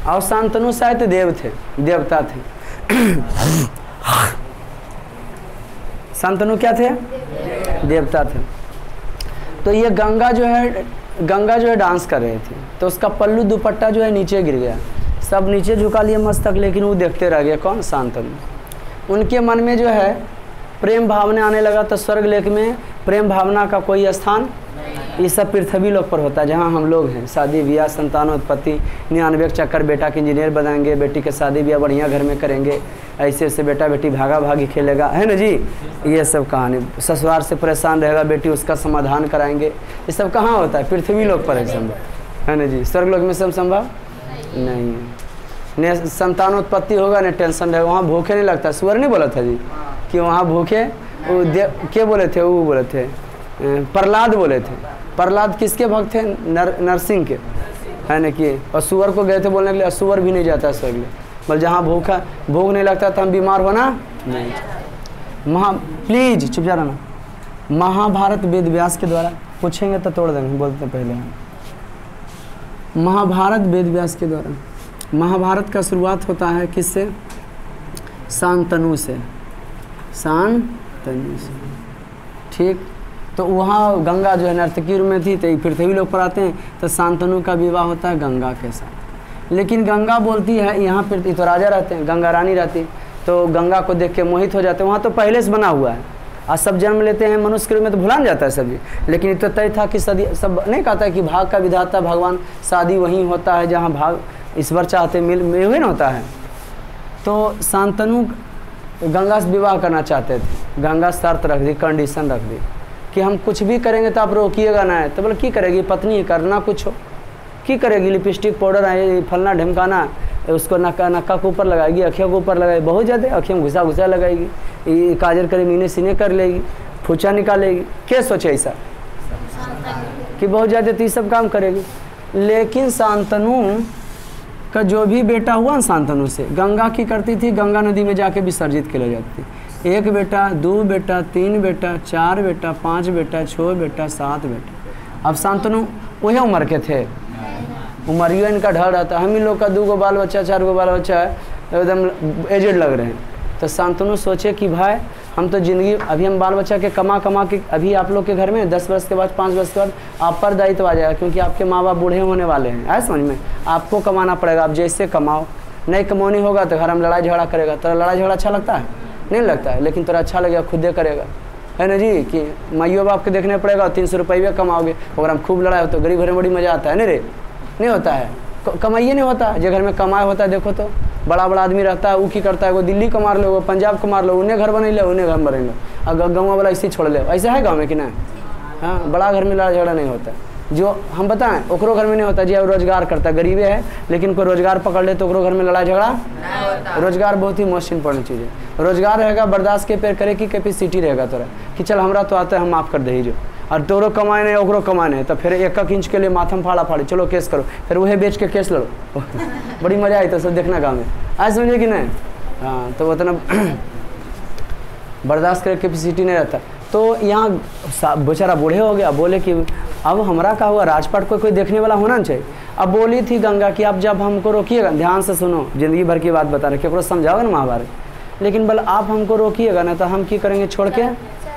और शांतनु शायद देवता थे। शांतनु क्या थे? देवता थे। तो ये गंगा जो है डांस कर रही थी, तो उसका पल्लू दुपट्टा जो है नीचे गिर गया, सब नीचे झुका लिए मस्तक, लेकिन वो देखते रह गए। कौन? शांतनु। उनके मन में जो है प्रेम भावना आने लगा। तो स्वर्गलोक में प्रेम भावना का कोई स्थान, ये सब पृथ्वी लोक पर होता है, जहाँ हम लोग हैं। शादी ब्याह, संतानोत्पत्ति, 99 चक्कर, बेटा के इंजीनियर बनाएंगे, बेटी के शादी ब्याह बढ़िया घर में करेंगे, ऐसे बेटा बेटी भागा भागी खेलेगा, है ना जी। ये सब कहानी, ससुराल से परेशान रहेगा बेटी, उसका समाधान कराएंगे। ये सब कहाँ होता है? पृथ्वी लोक पर है संभव, है ना जी। स्वर्गलोक में सब संभव नहीं है। न संतानोत्पत्ति होगा न टेंशन रहेगा। वहाँ भूखे नहीं लगता। सुअर नहीं बोला था जी कि वहाँ भूखे, क्या बोले थे? वो बोले थे प्रहलाद बोले थे। प्रहलाद किसके भक्त थे? नरसिंह के, है ना कि। और सुअर को गए थे बोलने के लिए, सुअर भी नहीं जाता स्वर्ग में। बल जहाँ भूख नहीं लगता तो हम बीमार होना नहीं। प्लीज चुप जा रहना। महाभारत वेद व्यास के द्वारा, पूछेंगे तो तोड़ देंगे, बोलते पहले हम। महाभारत वेद व्यास के द्वारा। महाभारत का शुरुआत होता है किससे? शांतनु से। ठीक। तो वहाँ गंगा जो है नर्तकी में थी, तो पृथ्वी लोग पर आते हैं, तो शांतनु का विवाह होता है गंगा के साथ। लेकिन गंगा बोलती है, यहाँ पर तो राजा रहते हैं, गंगा रानी रहती, तो गंगा को देख के मोहित हो जाते हैं। वहाँ तो पहले से बना हुआ है, आज सब जन्म लेते हैं मनुष्य के रूप में तो भुला जाता है सभी। लेकिन इतना तय था कि सदी सब नहीं कहता है कि भाग का विधाता भगवान, शादी वहीं होता है जहाँ भाग ईश्वर चाहते मिल हुए ना होता है। तो शांतनु गंगा से विवाह करना चाहते थे। गंगा शर्त रख दी, कंडीशन रख दी कि हम कुछ भी करेंगे तो आप रोकिएगा ना। है तो बोले की करेगी? पत्नी करना कुछ हो की करेगी? लिपस्टिक पाउडर है, फलना ढमकाना, उसको नक्का के ऊपर लगाएगी, अखियों के ऊपर लगाएगी, बहुत ज़्यादा अखियों में घुसा लगाएगी, काजल करे मीने सीने कर लेगी, फूचा निकालेगी। क्या सोचे ऐसा कि बहुत ज़्यादा तो ये सब काम करेगी। लेकिन शांतनु का जो भी बेटा हुआ ना, शांतनु से गंगा की करती थी, गंगा नदी में जाके विसर्जित के ले जाती थी। 1 बेटा, 2 बेटा, 3 बेटा, 4 बेटा, 5 बेटा, 6 बेटा, 7 बेटा। अब शांतनु वही उम्र के थे, उमरियो इनका ढल रहता। हम ही लोग का 2 गो बाल बच्चा, 4 गो बाल बच्चा है, एकदम एजेड लग रहे हैं। तो शांतनु सोचे कि भाई हम तो ज़िंदगी, अभी हम बाल बच्चा के कमा के, अभी आप लोग के घर में 10 वर्ष के बाद, 5 वर्ष के बाद आप पर दायित्व आ जाएगा, क्योंकि आपके माँ बाप बूढ़े होने वाले हैं। आए समझ में? आपको कमाना पड़ेगा। आप जैसे कमाओ, नहीं कमौनी होगा तो घर में लड़ाई झगड़ा करेगा। तेरा लड़ाई झगड़ा अच्छा लगता है? नहीं लगता है, लेकिन तेरा अच्छा लगेगा खुद दे करेगा, है ना जी? कि माइयो बाप के देखने पड़ेगा, 300 रुपये कमाओगे, अगर हम खूब लड़ाई हो तो गरीब घर में बड़ी मज़ा आता है। नहीं रे, नहीं होता है, कमाइए नहीं होता। जो घर में कमाए होता है, देखो तो बड़ा आदमी रहता है, वो की करता है, वो दिल्ली को मार लो, वो पंजाब को मार लो, उन्हें घर बना ले, उन्हें घर बना लो, अगर गाँव वाला ऐसे छोड़ ले। ऐसा है गाँव में कि नहीं? हाँ, बड़ा घर में लड़ाई झगड़ा नहीं होता। जो हम बताएं ओकरो घर में नहीं होता, जो रोजगार करता है, गरीबे है लेकिन कोई रोजगार पकड़ ले तो ओकरो घर में लड़ाई झगड़ा। रोजगार बहुत ही मोस्ट इंपॉर्टेंट चीज़ है। रोजगार रहेगा, बर्दाश्त के पेड़ करे की कैपेसिटी रहेगा तोरा, कि चल हमरा तो आता है, हम माफ़ कर दे जो, और तोरो कमाए नहीं ओकरो कमाए नहीं, तो फिर 1 इंच के लिए माथम फाड़ा फाड़ी, चलो केस करो, फिर वही बेच के केस लड़ो। बड़ी मज़ा आई तो सब देखना गाँव में। आज समझे कि नहीं? हाँ, तो उतना बर्दाश्त करे कैपेसिटी नहीं रहता। तो यहाँ बेचारा बूढ़े हो गया, बोले कि अब हमारा क्या हुआ, राजपाट को कोई देखने वाला होना चाहिए। अब बोली थी गंगा कि आप जब हमको रोकिएगा, ध्यान से सुनो, ज़िंदगी भर की बात बता रहे, केकरो समझाओगे ना महाभारत, लेकिन बल आप हमको रोकिएगा ना तो हम क्या करेंगे, छोड़ के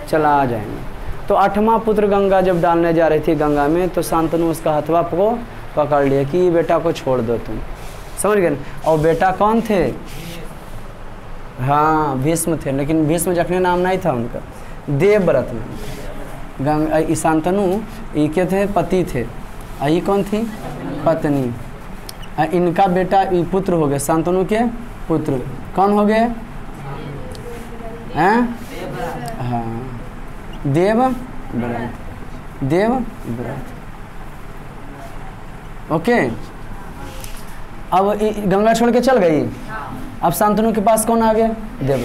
चला आ जाएंगे। तो 8वां पुत्र गंगा जब डालने जा रही थी गंगा में, तो शांतनु उसका हथवा को पकड़ लिया कि बेटा को छोड़ दो तुम, समझ गए। और बेटा कौन थे? हाँ, भीष्म थे, लेकिन भीष्म जखने नाम नहीं था उनका, देवव्रत नाम था। गंगा शांतनु ये के थे, पति थे, ये कौन थी? पत्नी। इनका बेटा पुत्र हो गए, शांतनु के पुत्र कौन हो गए? हैं? हाँ, देवव्रत, देवव्रत। ओके, अब गंगा छोड़ के चल गई। अब शांतनु के पास कौन आ गया? देव।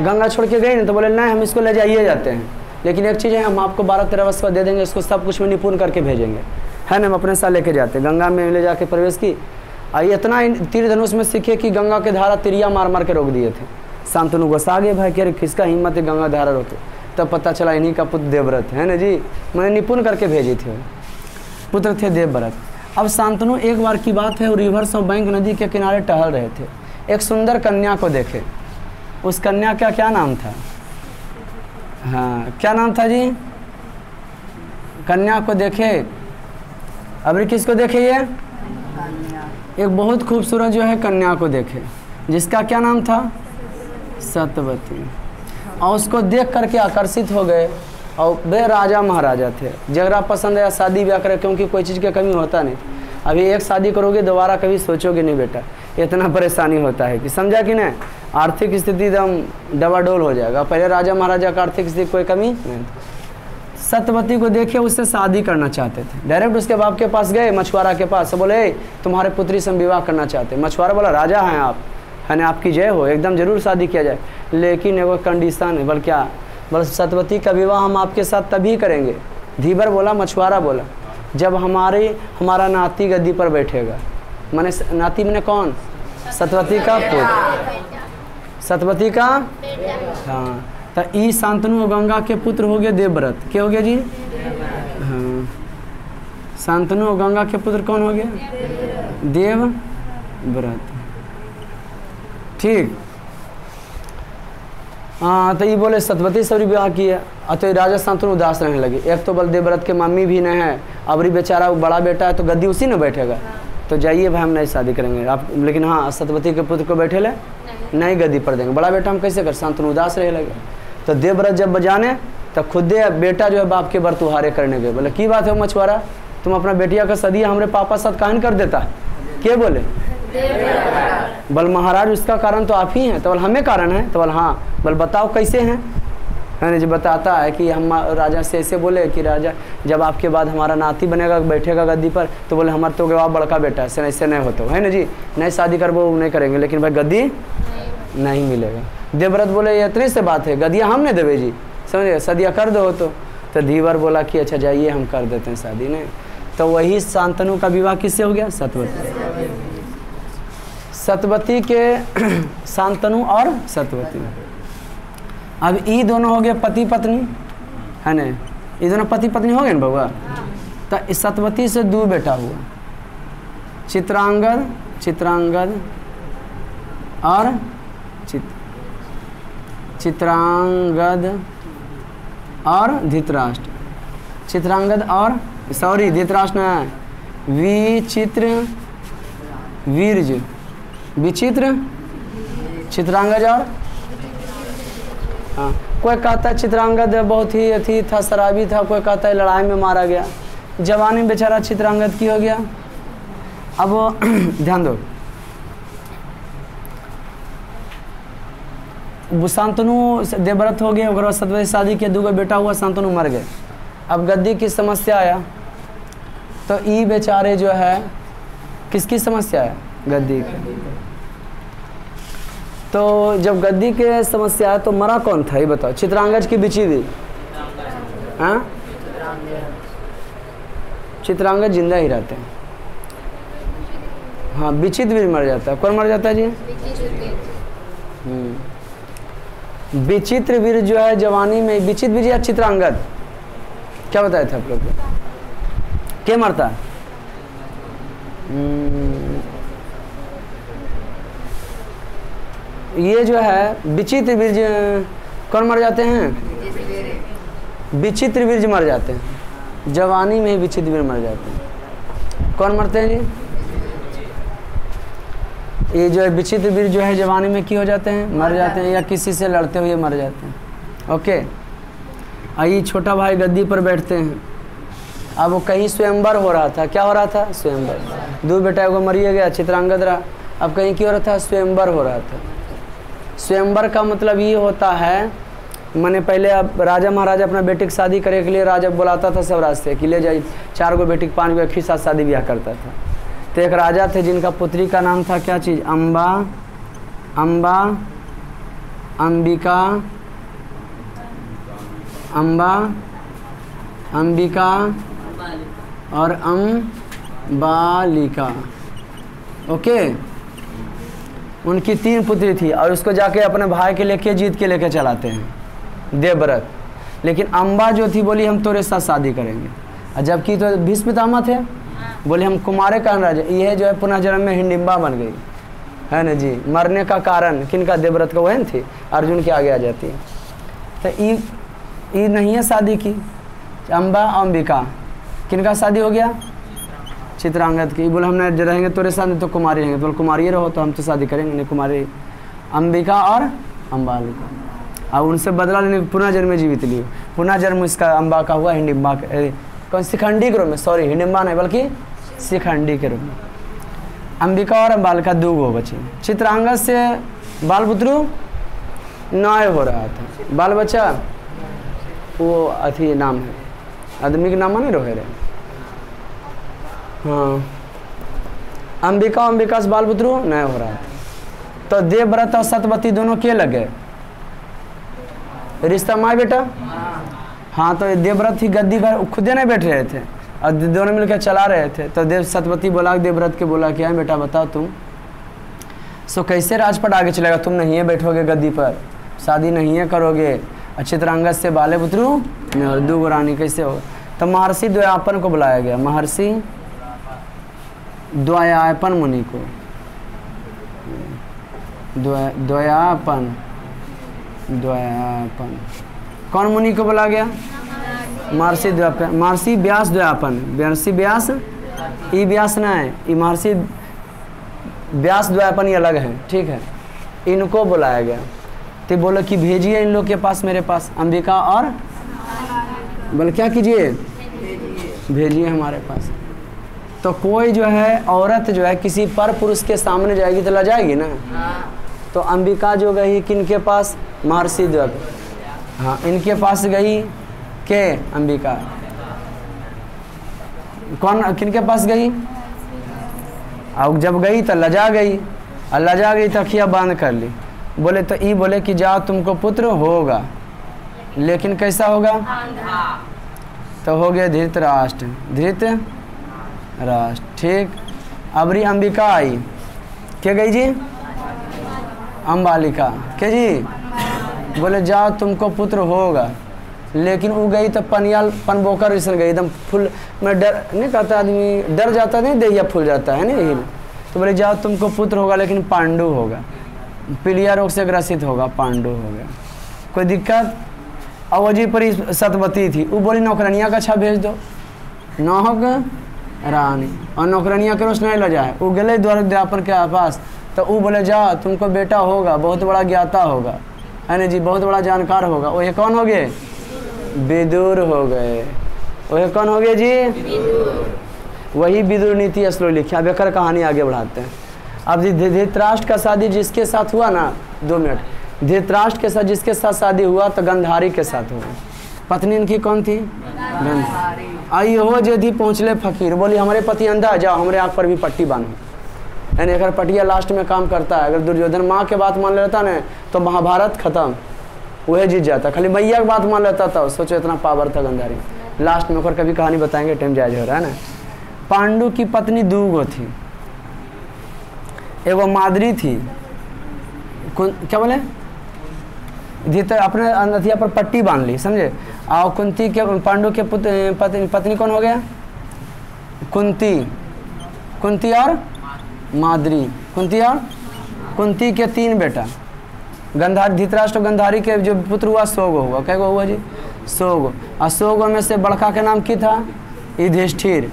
गंगा छोड़ के गई ना, तो बोले नहीं हम इसको ले जाइए जाते हैं, लेकिन एक चीज़ है, हम आपको 12-13 वर्ष का दे देंगे, इसको सब कुछ में निपुण करके भेजेंगे, है ना। हम अपने साथ लेके जाते, गंगा में ले जाके प्रवेश की। इतना तीर धनुष में सीखे कि गंगा के धारा तिरिया मार मार के रोक दिए थे। शांतनु गुस्सा गए, भाई कह किसका हिम्मत है गंगा धारा रोके। तब पता चला इन्हीं का पुत्र देवव्रत है ना जी, मैंने निपुण करके भेजी थी, पुत्र थे देवव्रत। अब शांतनु एक बार की बात है, रिवर्स ऑफ बैंक नदी के किनारे टहल रहे थे, एक सुंदर कन्या को देखे। उस कन्या का क्या नाम था? हाँ, क्या नाम था जी? कन्या को देखे, अभी किसको देखे? ये एक बहुत खूबसूरत जो है कन्या को देखे, जिसका क्या नाम था? सत्यवती। और उसको देख करके आकर्षित हो गए। और वे राजा महाराजा थे, जगरा पसंद है शादी ब्याह करे, क्योंकि कोई चीज़ की कमी होता नहीं। अभी एक शादी करोगे दोबारा कभी सोचोगे नहीं बेटा, इतना परेशानी होता है कि समझा कि नहीं। आर्थिक स्थिति एकदम डबाडोल हो जाएगा। पहले राजा महाराजा का आर्थिक स्थिति कोई कमी नहीं। सत्यवती को देखे उससे शादी करना चाहते थे। डायरेक्ट उसके बाप के पास गए, मछुआरा के पास, बोले तुम्हारे पुत्री से हम विवाह करना चाहते हैं। मछुआरा बोला राजा हैं आप, है ना, आपकी जय हो, एकदम जरूर शादी किया जाए, लेकिन एगो कंडीशन है। बोल क्या? बोल सत्यवती का विवाह हम आपके साथ तभी करेंगे। धीबर बोला, मछुआरा बोला, जब हमारा नाती गद्दी पर बैठेगा। माने नाती मैंने कौन? सत्यवती का पुत्र, सत्यवती का। हाँ, तो ई शांतनु और गंगा के पुत्र हो गए देवव्रत। क्या हो गया जी? हाँ, शांतनु और गंगा के पुत्र कौन हो गया? देवव्रत। ठीक। हाँ, तो ये बोले सत्यवती से विवाह किया। तो राजा शांतनु उदास रहने लगे। एक तो बल देवव्रत के मम्मी भी नहीं है, अबरी बेचारा बड़ा बेटा है, तो गद्दी उसी ने बैठेगा। तो जाइए भाई हम नहीं शादी करेंगे आप, लेकिन हाँ सत्यवती के पुत्र को बैठे ले नहीं गद्दी पर देंगे। बड़ा बेटा हम कैसे कर? शांतनु उदास रहे लगे। तो देवव्रत जब बजाने तो खुद बेटा जो है बाप के व्रत उहारे करने गए। बोले की बात है मछुआरा, तुम अपना बेटिया का सदिया हमारे पापा साथ काहन कर देता? के बोले? बल महाराज उसका कारण तो आप ही हैं। तो बोल हमें कारण है? तो बोल हाँ। बोल बताओ कैसे हैं? है ना जी, बताता है कि हम राजा से ऐसे बोले कि राजा जब आपके बाद हमारा नाती बनेगा बैठेगा गद्दी पर, तो बोले हमारा तो गवाह बड़का बेटा है, ऐसे नहीं होता है ना जी, नहीं शादी कर वो नहीं करेंगे, लेकिन भाई गद्दी नहीं मिलेगा। देवव्रत बोले ये इतने से बात है, गद्दिया हम नहीं देवे जी, समझिए शादियाँ कर दो। तो धीवर बोला कि अच्छा जाइए हम कर देते हैं शादी। नहीं तो वही शांतनु का विवाह किससे हो गया? सत्यवती। सत्यवती के शांतनु और सत्यवती। अब ये दोनों हो गए पति पत्नी, है ना, ये दोनों पति पत्नी हो गए ना बउआ। तो सत्यवती से 2 बेटा हुआ, चित्रांगद और चित्रांगद और धृतराष्ट्र। चित्रांगद और सॉरी धृतराष्ट्र है, विचित्र चित्रांगद और हाँ, कोई कहता है चित्रांगद बहुत ही अथी था, शराबी था, कोई कहता है लड़ाई में मारा गया, जवानी में बेचारा चित्रांगद की हो गया। अब ध्यान दो, शांतनु देवव्रत हो गए, और सत्यवती शादी के 2 बेटा हुआ, शांतनु मर गए। अब गद्दी की समस्या आया, तो ई बेचारे जो है किसकी समस्या है? गद्दी की। तो जब गद्दी के समस्या है तो मरा कौन था ये बताओ? चित्रांगद की बिचिदी? हाँ, चित्रांगद जिंदा ही रहते हैं। हाँ, विचित्रवीर मर जाता है। कौन मर जाता है जी? विचित्रवीर जो है जवानी में, विचित्रवीर या चित्रांगद क्या बताए थे आप लोग को? क्या मरता है? ये जो है विचित्रवीर कौन मर जाते हैं? विचित्रवीर मर जाते हैं, जवानी में ही विचित्रवीर मर जाते हैं। कौन मरते हैं जी? ये जो है विचित्रवीर जो है जवानी में क्यों हो जाते हैं? मर जाते हैं, या किसी से लड़ते हुए मर जाते हैं। ओके, आइए छोटा भाई गद्दी पर बैठते हैं। अब वो कहीं स्वयंवर हो रहा था, क्या हो रहा था? स्वयंवर। 2 बेटा को मरिए गया, चित्रांगद रहा। अब कहीं क्यों हो रहा था? स्वयंवर हो रहा था। स्वयंवर का मतलब ये होता है, मैंने पहले अब राजा महाराजा अपना बेटी की शादी करने के लिए राजा बुलाता था सब रास्ते कि ले जाइए, 4 गो बेटी 5 गो एक ही साथ शादी ब्याह करता था। तो एक राजा थे जिनका पुत्री का नाम था क्या चीज़? अम्बा, अंबिका, अंबिका और अम्बालिका। ओके, उनकी 3 पुत्री थी, और उसको जाके अपने भाई के लेके जीत के लेके चलाते हैं देवव्रत। लेकिन अम्बा जो थी बोली हम तेरे साथ शादी करेंगे, और जबकि तो भीष्म पितामह थे, बोले हम कुमारे का राजा। ये जो है पुनः जन्म में हिडिंबा बन गई, है ना जी। मरने का कारण किनका? देवव्रत का वहन थी, अर्जुन के आगे आ जाती है। तो ये नहीं है शादी की, अम्बा अंबिका किनका शादी हो गया? चित्रांगद की। बोले हम नहीं रहेंगे तेरे साथ, नहीं तो कुमारी रहेंगे। तो कुमारी रहो तो हम तो शादी करेंगे नहीं, कुमारी। अंबिका और अम्बालिका। अब उनसे बदला लेने पुनः जन्म में जीवित लिए। पुनः जन्म इसका अम्बा का हुआ हिडिंबा, कौन? शिखंडी के रूप में, सॉरी हिडिंबा नहीं बल्कि शिखंडी के रूप में। अंबिका और अम्बालिका 2 गो बचे। चित्रांगद से बाल पुत्रु नय हो रहा था, बाल बच्चा वो अथी नाम है, आदमी के नाम नहीं रहे। हाँ, अंबिका से बाल पुत्रु नय हो रहा था। तो देवव्रत और सत्यवती दोनों के लगे रिश्ता माँ बेटा। हाँ, तो देवव्रत ही गद्दी पर खुदे नहीं बैठ रहे थे, और दोनों मिलकर चला रहे थे। तो सत्यवती बोला, देवव्रत के बोला क्या बेटा बताओ तुम, सो कैसे राजपट आगे चलेगा? तुम नहीं है बैठोगे गद्दी पर, शादी नहीं है करोगे, चित्रांगद से बाले पुत्रु और 2 गो रानी कैसे हो? तो महर्षि द्वयापन को बुलाया गया, महर्षि द्वयापन मुनि को। द्वयापन कौन मुनि को बोला गया? महर्षि द्वयापन, महर्षि व्यास द्वयापन। महर्षि व्यास, ई व्यास ना है, ई महर्षि व्यास द्वयापन ये अलग है, ठीक है। इनको बुलाया गया। तो बोलो कि भेजिए इन लोग के पास, मेरे पास अंबिका और बोले क्या कीजिए? भेजिए हमारे पास। तो कोई जो है औरत जो है किसी पर पुरुष के सामने जाएगी तो लजाएगी ना। तो अंबिका जो गई किन के पास? महर्षि द्वयापन। हाँ, इनके पास गई के अंबिका, कौन किनके पास गई? और जब गई तो लजा गई, और लजा गई तो अखियाँ बांध कर ली। बोले तो ई बोले कि जाओ तुमको पुत्र होगा, लेकिन कैसा होगा? तो हो गया धृतराष्ट्र, धृतराष्ट्र। ठीक, अबरी अंबिका आई, क्या गई जी? अम्बालिका, क्या जी? बोले जाओ तुमको पुत्र होगा, लेकिन वो गई तो पनियाल पनबोकर रिसन गई, एकदम फुल में डर नहीं कहता आदमी, डर जाता नहीं, देहिया फूल जाता है नहीं। तो बोले जाओ तुमको पुत्र होगा, लेकिन पांडु होगा, पीलिया रोग से ग्रसित होगा, पांडु हो गया। कोई दिक्कत? अवजी पर सतवती थी, वो बोली नौकरनिया का अच्छा भेज दो, नौकरानी, और नौकरनिया के रोज नहीं ल जाए। वो गले द्वापर के पास, तो वो बोले जाओ तुमको बेटा होगा, बहुत बड़ा ज्ञाता होगा, है ना जी, बहुत बड़ा जानकार होगा। वो कौन हो गए? विदुर हो गए। वो कौन हो गए जी? वही विदुर नीति असलो लिखा। अब एक कहानी आगे बढ़ाते हैं। अब धृतराष्ट्र का शादी जिसके साथ हुआ ना, 2 मिनट, धृतराष्ट्र के साथ जिसके साथ शादी हुआ तो गंधारी के साथ हुआ। पत्नी इनकी कौन थी? गंधारी। आई हो जे थी पहुँचले फकीर, बोली हमारे पति अंधा, जाओ हमारे आँख पर भी पट्टी बांधो। यानी अगर पटिया लास्ट में काम करता है। अगर दुर्योधन माँ के बात मान लेता ना तो महाभारत खत्म, वह जीत जाता। खाली मैया की बात मान लेता था, सोचो इतना पावर था गंधारी। लास्ट में कभी कहानी बताएंगे, टाइम जायज हो रहा है ना। पांडु की पत्नी 2 गो थी, एगो माद्री थी, क्या बोले, अपने नथिया पर पट्टी बांध ली, समझे। और कुंती के, पांडु के पत्नी कौन हो गया? कुंती, कुंती और माद्री, कुंती और कुंती के 3 बेटा। गंधारी, धृतराष्ट्र गंधारी के जो पुत्र हुआ 100 गो हुआ। क्या गो हुआ जी? 100 गो। और 100 गो में से बड़का के नाम की था? युधिष्ठिर,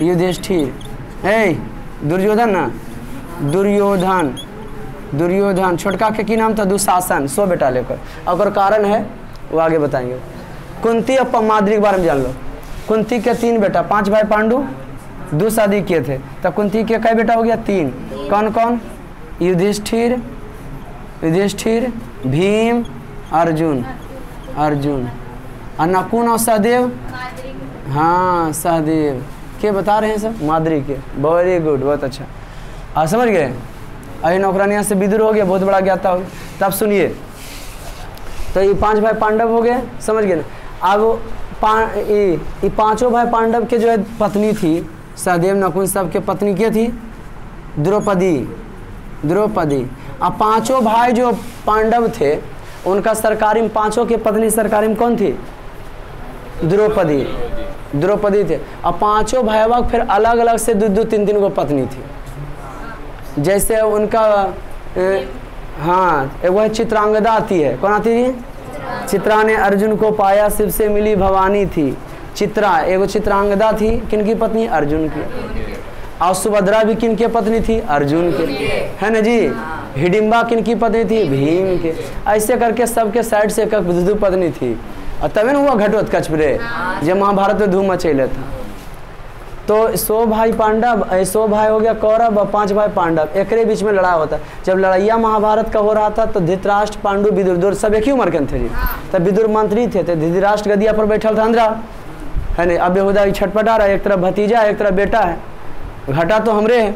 युधिष्ठिर। ए दुर्योधन ना, दुर्योधन, दुर्योधन। छोटका के की नाम था? दुशासन, 100 बेटा लेकर। अगर कारण है वो आगे बताएंगे। कुंती और माद्री के बारे में जान लो। कुंती के 3 बेटा, 5 भाई पांडु, 2 शादी किए थे, तो कुंती के कई बेटा हो गया? 3। कौन कौन? युधिष्ठिर, युधिष्ठिर, भीम, अर्जुन, अर्जुन। और नकुल और सहदेव? हाँ सहदेव के बता रहे हैं सब, माद्री के। वेरी गुड, बहुत अच्छा। आप समझ गए? अरे नौकरानिया से विदुर हो गया, बहुत बड़ा ज्ञाता हो गया। तब सुनिए, तो ये 5 भाई पांडव हो गए, समझ गए ना। अब ये 5 भाई पांडव के जो है पत्नी थी, सहदेव नकुल सब के पत्नी क्या थी? द्रौपदी, द्रौपदी। अब 5 भाई जो पांडव थे उनका सरकारी में 5 के पत्नी सरकारी में कौन थी? द्रौपदी, द्रौपदी थे। अब 5 भाई फिर अलग अलग से 2-2, 3-3 को पत्नी थी। जैसे उनका हाँ, वह चित्रांगदा आती है। कौन आती थी? चित्रा ने अर्जुन को पाया, शिव से मिली भवानी थी। चित्रा एगो चित्रांगदा थी, किनकी पत्नी? अर्जुन की। और सुभद्रा भी किनकी पत्नी थी? अर्जुन के, है ना जी। हिडिम्बा किनकी पत्नी थी? भीम के। ऐसे करके सबके साइड से एक दू पत्नी थी। और तभी ना हुआ घटोत्कच रे, जब महाभारत में धूम मचैले था। तो 100 भाई पांडव, 100 भाई हो गया कौरव, और 5 भाई पांडव। एक बीच में लड़ाई होता। जब लड़ाइया महाभारत का हो रहा था तो धृतराष्ट्र, पांडु, विदुर सब एक ही उम्र के थे जी। तब विदुर मंत्री थे, तो धृतराष्ट्र गदिया पर बैठल था अंदरा, है नहीं। अब बेहुदा छटपटा रहा है, एक तरफ भतीजा है, एक तरफ बेटा है। घटा तो हमरे है,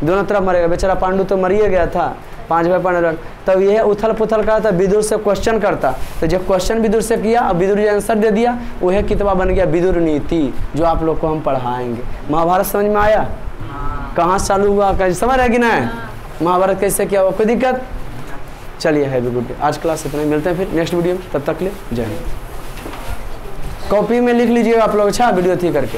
दोनों तरफ मरेगा। बेचारा पांडु तो मरिए गया था, 5 भाई पांडव। तब यह उथल पुथल का था, विदुर से क्वेश्चन करता। तो जब क्वेश्चन विदुर से किया, अब विदुर ने आंसर दे दिया, वह किताब बन गया विदुर नीति, जो आप लोग को हम पढ़ाएंगे। महाभारत समझ में आया? कहाँ से चालू हुआ, कैसे समझ रहे कि नहीं? महाभारत कैसे क्या हुआ, कोई दिक्कत? चलिए, हैवी गुड डे। आज क्लास इतना ही, मिलते हैं फिर नेक्स्ट वीडियो में। तब तक ले जय हिंद। कॉपी में लिख लीजिएगा आप लोग, अच्छा वीडियो थी करके।